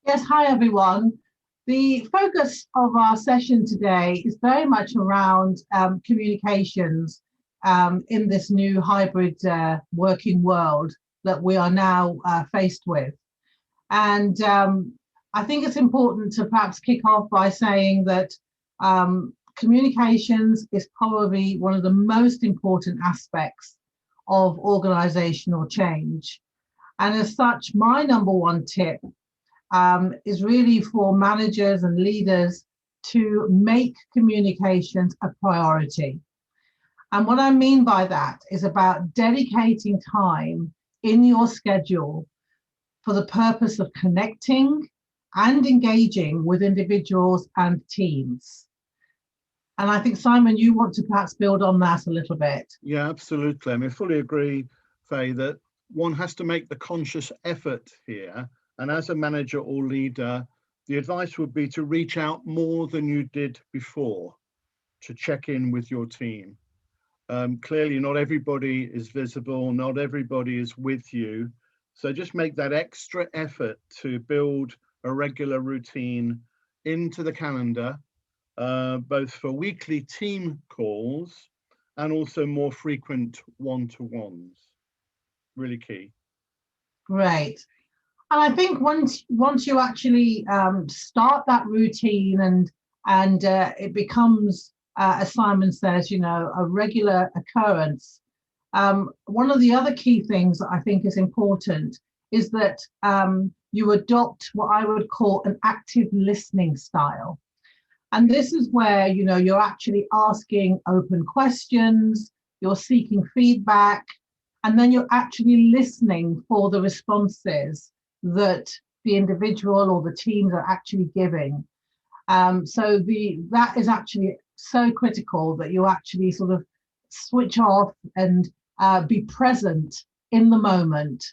Yes, hi everyone. The focus of our session today is very much around communications in this new hybrid working world that we are now faced with. And I think it's important to perhaps kick off by saying that communications is probably one of the most important aspects of organizational change. And as such, my number one tip is really for managers and leaders to make communications a priority. And what I mean by that is about dedicating time in your schedule for the purpose of connecting and engaging with individuals and teams. And I think, Simon, you want to perhaps build on that a little bit. Yeah, absolutely. I fully agree, Faye, that one has to make the conscious effort here. And as a manager or leader, the advice would be to reach out more than you did before, to check in with your team. Clearly, not everybody is visible, not everybody is with you. So just make that extra effort to build a regular routine into the calendar, both for weekly team calls and also more frequent one-to-ones. Really key. Great. And I think once you actually start that routine and it becomes, as Simon says, a regular occurrence, one of the other key things that I think is important is that you adopt what I would call an active listening style. And this is where, you're actually asking open questions, you're seeking feedback, and then you're actually listening for the responses that the individual or the teams are actually giving. So that is actually so critical that you actually sort of switch off and be present in the moment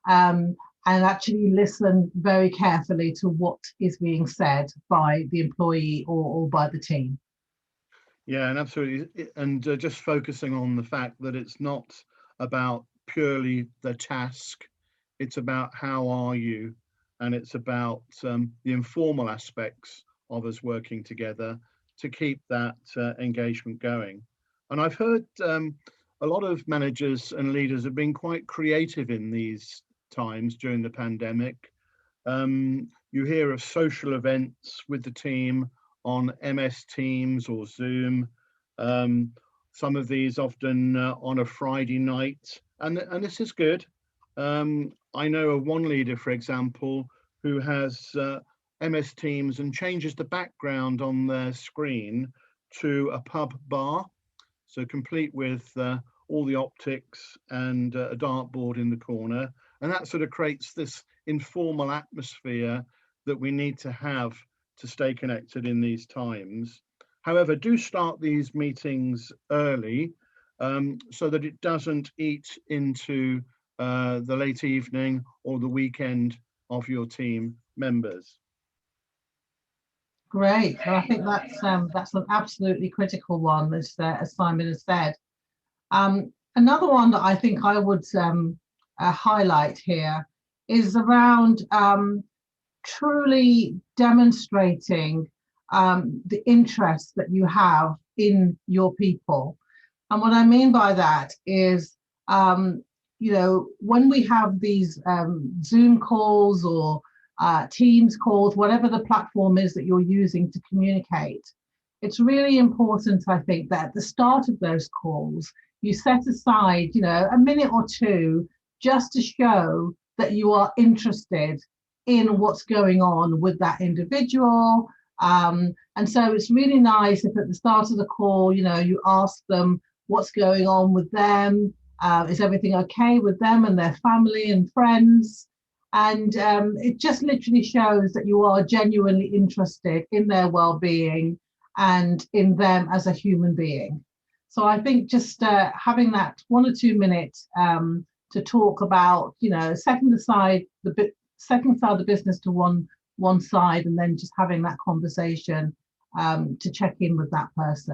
and actually listen very carefully to what is being said by the employee or by the team. Yeah, and absolutely. And just focusing on the fact that it's not about purely the task, it's about how are you, and it's about the informal aspects of us working together to keep that engagement going. And I've heard a lot of managers and leaders have been quite creative in these times during the pandemic. You hear of social events with the team on MS Teams or Zoom. Some of these often on a Friday night, and this is good. I know of one leader, for example, who has MS Teams and changes the background on their screen to a pub bar, so complete with all the optics and a dartboard in the corner. And that sort of creates this informal atmosphere that we need to have to stay connected in these times. However, do start these meetings early so that it doesn't eat into the late evening or the weekend of your team members. Great. Well, I think that's an absolutely critical one, as Simon has said. Another one that I think I would highlight here is around truly demonstrating the interest that you have in your people. And what I mean by that is, when we have these Zoom calls or Teams calls, whatever the platform is that you're using to communicate, it's really important, I think, that at the start of those calls, you set aside, a minute or two just to show that you are interested in what's going on with that individual. And so it's really nice if at the start of the call, you ask them what's going on with them. Is everything okay with them and their family and friends? And it just literally shows that you are genuinely interested in their well-being and in them as a human being. So I think just having that 1 or 2 minutes to talk about, setting aside the business to one side and then just having that conversation to check in with that person.